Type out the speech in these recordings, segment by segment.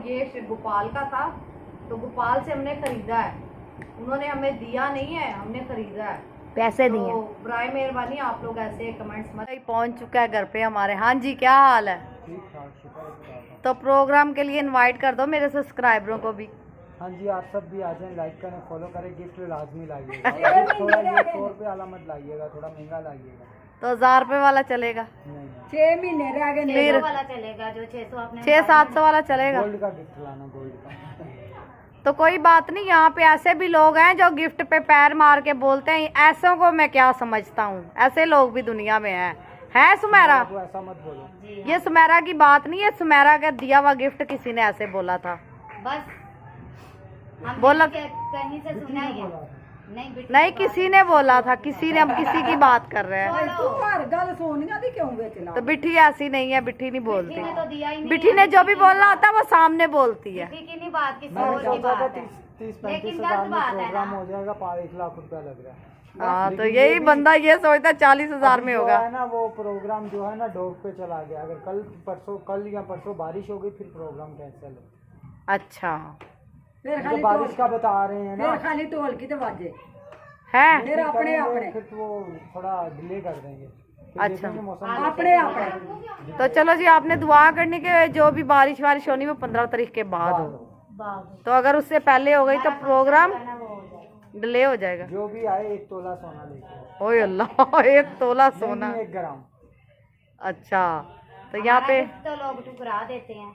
ये गोपाल का था, तो गोपाल से हमने खरीदा है। उन्होंने हमें दिया नहीं है, हमने खरीदा है, पैसे तो दिए। बराए मेहरबानी आप लोग ऐसे कमेंट्स मत। पहुंच चुका है घर पे हमारे। हाँ जी, क्या हाल है? तो प्रोग्राम के लिए इनवाइट कर दो मेरे सब्सक्राइबरों को भी। हाँ जी, आप सब भी आ जाएं, लाइक करें, फॉलो करें, गिफ्ट लाजमी लाइएगा। थोड़ा ये 100 रुपये वाला मत लाइएगा, थोड़ा महंगा लाइएगा। तो 1000 रुपये वाला चलेगा? नहीं, 6 महीने रह गए, फिर वाला चलेगा जो 600 आपने 600-700 वाला चलेगा। गोल्ड का गिफ्ट लाना, गोल्ड का। तो कोई बात नहीं, यहाँ पे ऐसे भी लोग हैं जो गिफ्ट पे पैर मार के बोलते हैं। ऐसों को मैं क्या समझता हूँ, ऐसे लोग भी दुनिया में है सुमेरा? तो ऐसा मत बोलो। ये सुमेरा की बात नहीं है, सुमेरा का दिया हुआ गिफ्ट किसी ने ऐसे बोला था। बस बोला कहीं से सुना है? नहीं, किसी ने बोला था, किसी ने। हम किसी की बात कर रहे हैं। गल सोनिया दी क्यों बेचना? तो बिट्ठी ऐसी नहीं है, बिट्ठी नहीं बोलती। तो दिया ही नहीं। बिट्ठी ने जो भी बोलना होता है वो सामने बोलती है। की नहीं बात, किसी मैंने और की सोचा था बात है। 30-35 हज़ार में प्रोग्राम हो जाएगा, 1 लाख रुपया लग रहा है। हाँ, तो यही बंदा ये सोचता 40,000 में होगा। है ना, वो प्रोग्राम जो है ना डॉग पे चला गया। अगर कल या परसों बारिश हो गई फिर प्रोग्राम कैंसिल है। अच्छा, तो बारिश का बता रहे हैं ना, खाली टोल की तो बाजे है। फिर अपने फिर वो थोड़ा डिले कर देंगे। अच्छा, अपने तो चलो जी, आपने दुआ करनी के जो भी बारिश होनी वो 15 तारीख के बाद हो। तो अगर उससे पहले हो गई तो प्रोग्राम डिले हो जाएगा। जो भी आए 1 तोला सोना लेके। ओए अल्लाह, 1 तोला सोना। 1 ग्राम। अच्छा, तो यहाँ पे तो लोग ठुकरा देते हैं।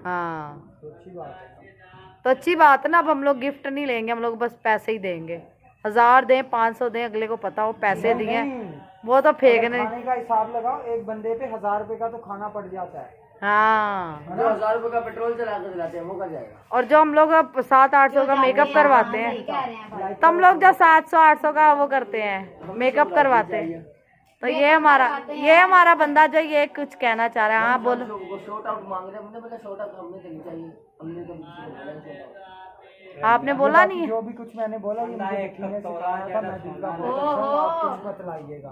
हाँ, तो अच्छी बात है। तो अच्छी बात है ना। अब हम लोग गिफ्ट नहीं लेंगे, हम लोग बस पैसे ही देंगे। 1000 दें, 500 दें, अगले को पता हो पैसे दिए, वो तो फेंकने। खाने का हिसाब लगाओ, एक बंदे पे 1000 रुपए का तो खाना पड़ जाता है। हाँ, 1000 रुपए का पेट्रोल चला कर दिलाते हैं, वो कर जाएगा। और जो हम लोग 700-800 का मेकअप करवाते हैं, तो हम लोग जो 700-800 का वो करते हैं, मेकअप करवाते हैं। तो ये हमारा बंदा जो ये कुछ कहना चाह रहा है। हाँ बोलो। शॉर्ट आउट मांग रहे हैं, हमने बोला शॉर्ट आउट हमें देनी चाहिए, हमने तो आपने बोला नहीं है? जो भी कुछ मैंने बोला ये मुझे यकीन सिखाया था। मैं दिल का आप कुछ मत लाइएगा,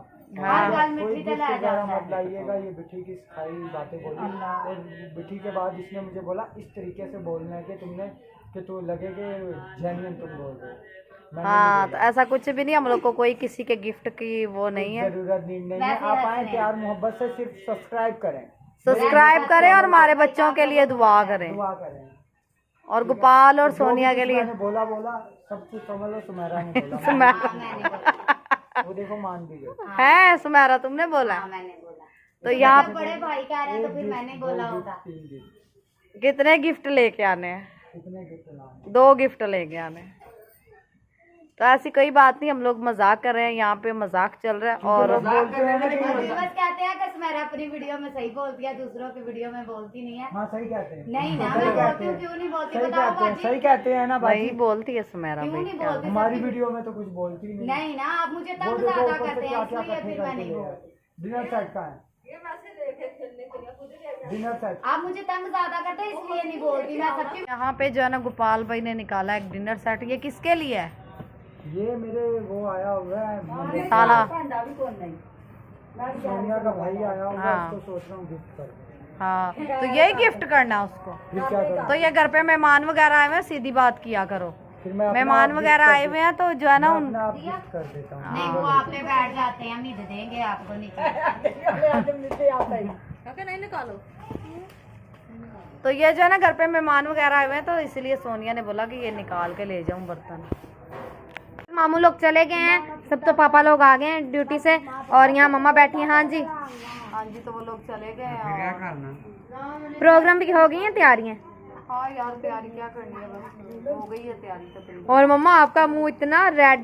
कोई गिफ्ट वगैरह मत लाइएगा। ये बिट्ठी की सिखाई बातें बोली, और बिट्ठी के बाद इसने मुझे बोला इस तरीके से बोलना है कि तुमने कि तो लगे कि जेन्युइन तुम बोल रहे हो। हाँ, तो ऐसा कुछ भी नहीं, हम लोग को कोई किसी के गिफ्ट की वो नहीं है, जरूरत नहीं है। आप आए प्यार मोहब्बत से, सिर्फ सब्सक्राइब करें और हमारे बच्चों के लिए दुआ करें, दुआ करें। और गोपाल और सोनिया के लिए। मैंने बोला सब कुछ समझ लो, सुमेरा ने बोला। वो देखो मान भी गए। है सुमेरा, तुमने बोला? मैंने बोला। तो यहाँ बड़े भाई कह रहे हैं तो फिर मैंने बोला होगा। कितने गिफ्ट लेके आने हैं? कितने गिफ्ट लाने? 2 गिफ्ट लेके आने हैं। तो ऐसी कोई बात नहीं, हम लोग मजाक कर रहे हैं, यहाँ पे मजाक चल रहा है। और बस कहते हैं कि सुमेरा अपनी वीडियो में सही बोलती है, दूसरों की वीडियो में बोलती नहीं है। हाँ सही कहते हैं। नहीं ना, मैं बोलती हूँ, क्यों नहीं बोलती बताओ बाजी? सही कहते हैं ना भाई। वही बोलती है सुमेरा क्यों भाई। नहीं बोलती? हमारी वीडियो में तो कुछ बोलती नहीं। नहीं ना, आप मुझे तंग ज्यादा करते हैं, इसलिए फिर मैं नहीं बोलती। डिनर सेट का है, डिनर सेट। आप मुझे तंग ज्यादा करते हैं, इसलिए नहीं बोलती मैं सबकी। यहाँ पे जो है ना गोपाल भाई ने निकाला एक डिनर सेट। ये किसके लिए है? ये मेरे वो आया हुआ है, साला। सोनिया का भाई आया हुआ है, हाँ। उसको सोच रहा हूँ गिफ्ट कर। हाँ, तो यही गिफ्ट करना है उसको। फिर क्या करूँ? तो ये घर पे मेहमान वगैरह आए हुए हैं, सीधी बात किया करो। फिर मैं मेहमान वगैरह आए हुए हैं तो जो है ना उन आप गिफ्ट कर देता हूँ। नहीं, वो आप पे बैठ जाते हैं, हम नहीं देंगे आपको नहीं निकालो। तो ये जो है ना घर पे मेहमान वगैरह आए हुए हैं, तो इसलिए सोनिया ने बोला कि ये निकाल के ले जाऊं बर्तन। मामू लोग चले गए हैं, सब तो पापा लोग आ गए हैं ड्यूटी से, और यहाँ मम्मा बैठी हैं। हाँ जी, हाँ जी, तो वो लोग चले गए हैं। प्रोग्राम की हो गई हैं तैयारियाँ? हाँ यार, तैयारी क्या करनी है, बस हो गई है तैयारी तो। और मम्मा आपका मुंह इतना रेड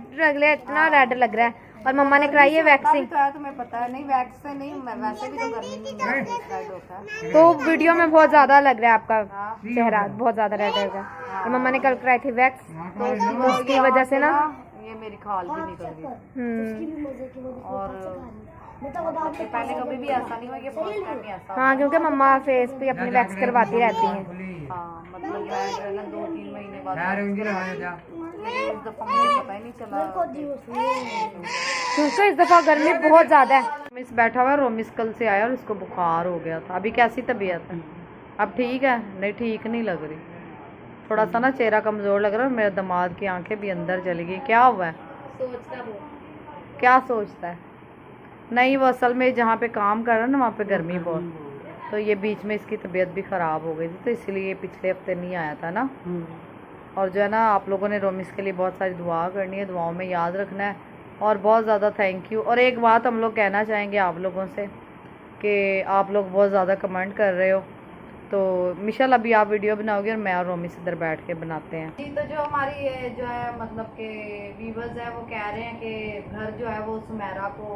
लग रहा है, और मम्मा ने कराई है वैक्सिंग। तो तुम्हें पता है? नहीं, वैक्स से नहीं, वैसे भी तो गर्मी में रेड होता है। तो वीडियो में बहुत ज्यादा लग रहा है आपका चेहरा, बहुत ज्यादा रेड है। और मम्मा ने कल कराई थी वैक्स, तो उसकी वजह से ना ये मेरी खाल भी निकल गई। और पहले कभी भी ऐसा नहीं हुआ कि फर्स्ट टाइम ऐसा। हाँ, क्योंकि मम्मा फेस पे अपनी वैक्स करवाती रहती हैं। हाँ, मतलब 2-3 महीने बाद। इस दफा मुझे पता ही नहीं चला, क्योंकि इस दफा गर्मी बहुत ज्यादा है। रोमिस बैठा हुआ है, रोमिस कल से आया और उसको बुखार हो गया था। अभी कैसी तबीयत है? अब ठीक है? नहीं ठीक नहीं लग रही, थोड़ा सा ना चेहरा कमज़ोर लग रहा है। मेरे दामाद की आंखें भी अंदर चली गई। क्या हुआ है? सोचता वो क्या सोचता है? नहीं, वो असल में जहाँ पे काम कर रहा है ना वहाँ पे गर्मी बहुत, तो ये बीच में इसकी तबीयत भी ख़राब हो गई थी, तो इसलिए पिछले हफ्ते नहीं आया था ना। और जो है ना, आप लोगों ने रोमिस के लिए बहुत सारी दुआ करनी है, दुआओं में याद रखना है, और बहुत ज़्यादा थैंक यू। और एक बात हम लोग कहना चाहेंगे आप लोगों से कि आप लोग बहुत ज़्यादा कमेंट कर रहे हो, तो मिशल अभी आप वीडियो बनाओगे और मैं और रोमिस इधर बैठ के बनाते हैं जी। तो जो हमारी ये जो है मतलब कि व्यूवर्स है वो कह रहे हैं कि घर जो है वो सुमेरा को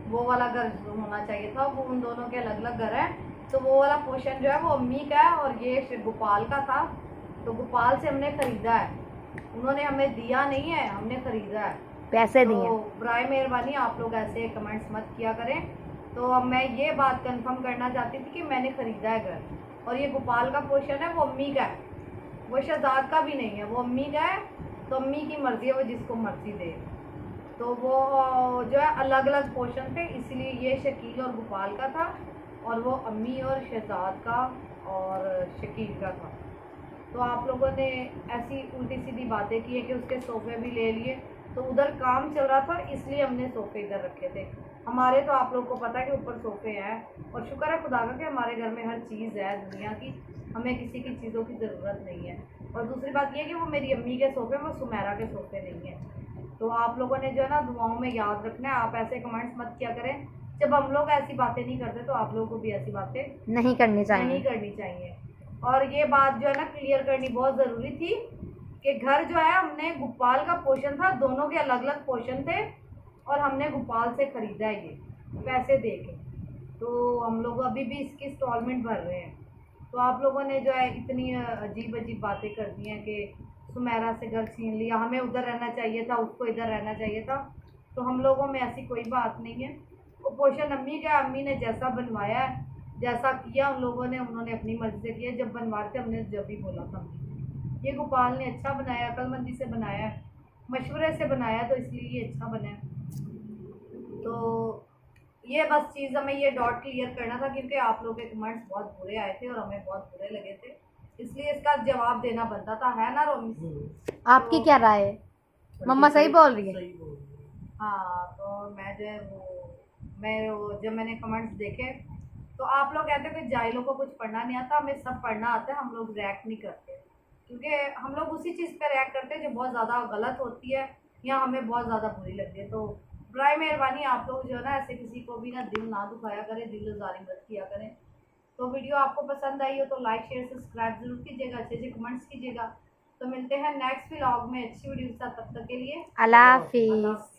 वो वाला घर होना चाहिए था, वो उन दोनों के अलग अलग घर है, तो वो वाला पोर्शन जो है वो अम्मी का है और ये गोपाल का था। तो गोपाल से हमने ख़रीदा है, उन्होंने हमें दिया नहीं है, हमने ख़रीदा है, पैसे दिए। तो बराए मेहरबानी आप लोग ऐसे कमेंट्स मत किया करें। तो अब मैं ये बात कंफर्म करना चाहती थी कि मैंने ख़रीदा है घर, और ये गोपाल का पोर्शन है वो अम्मी का है, वो शहजाद का भी नहीं है, वो अम्मी का है। तो अम्मी की मर्ज़ी है, वो जिसको मर्ज़ी दे। तो वो जो है अलग अलग पोर्शन थे, इसलिए ये शकील और गोपाल का था, और वो अम्मी और शहजाद का और शकील का था। तो आप लोगों ने ऐसी उल्टी सीधी बातें की है कि उसके सोफ़े भी ले लिए, तो उधर काम चल रहा था इसलिए हमने सोफ़े इधर रखे थे। हमारे तो आप लोग को पता है कि ऊपर सोफ़े हैं, और शुक्र है खुदा का कि हमारे घर में हर चीज़ है दुनिया की, हमें किसी की चीज़ों की ज़रूरत नहीं है। और दूसरी बात यह है कि वो मेरी अम्मी के सोफ़े, वो सुमेरा के सोफ़े नहीं है। तो आप लोगों ने जो है ना दुआओं में याद रखना है, आप ऐसे कमेंट्स मत किया करें। जब हम लोग ऐसी बातें नहीं करते तो आप लोगों को भी ऐसी बातें नहीं करनी चाहिए। नहीं करनी चाहिए। और ये बात जो है ना क्लियर करनी बहुत ज़रूरी थी कि घर जो है हमने गोपाल का पोर्शन था, दोनों के अलग अलग पोर्शन थे, और हमने गोपाल से ख़रीदा है ये पैसे दे के। तो हम लोग अभी भी इसकी इंस्टॉलमेंट भर रहे हैं। तो आप लोगों ने जो है इतनी अजीब अजीब बातें कर दी हैं कि सुमेरा से घर छीन लिया, हमें उधर रहना चाहिए था, उसको इधर रहना चाहिए था। तो हम लोगों में ऐसी कोई बात नहीं है, वो पोर्शन अम्मी का, अम्मी ने जैसा बनवाया है, जैसा किया उन लोगों ने, उन्होंने अपनी मर्ज़ी से किया। जब बनवाते हमने जब भी बोला था, ये गोपाल ने अच्छा बनाया, अक्लमंदी से बनाया, मशवरे से बनाया, तो इसलिए ये अच्छा बना है। तो ये बस चीज़ हमें ये डॉट क्लियर करना था, क्योंकि आप लोगों के कमेंट्स बहुत बुरे आए थे और हमें बहुत बुरे लगे थे, इसलिए इसका जवाब देना बनता था, है ना रोमिस? आपकी क्या राय है? मम्मा सही बोल रही है। हाँ, तो मैं जो है जब मैंने कमेंट्स देखे, तो आप लोग कहते हैं कि जाहिलों को कुछ पढ़ना नहीं आता, हमें सब पढ़ना आता है, हम लोग रिएक्ट नहीं करते, क्योंकि हम लोग उसी चीज़ पे रिएक्ट करते हैं जो बहुत ज़्यादा गलत होती है या हमें बहुत ज़्यादा बुरी लगती है। तो बराए मेहरबानी आप लोग जो है ना ऐसे किसी को भी ना दिल ना दुखाया करें, दिल आज़ारी मत किया करें। तो वीडियो आपको पसंद आई हो तो लाइक शेयर सब्सक्राइब जरूर कीजिएगा, अच्छे अच्छे कमेंट्स कीजिएगा। तो मिलते हैं नेक्स्ट व्लॉग में अच्छी वीडियो के साथ, तब तक के लिए अल्लाह हाफिज़।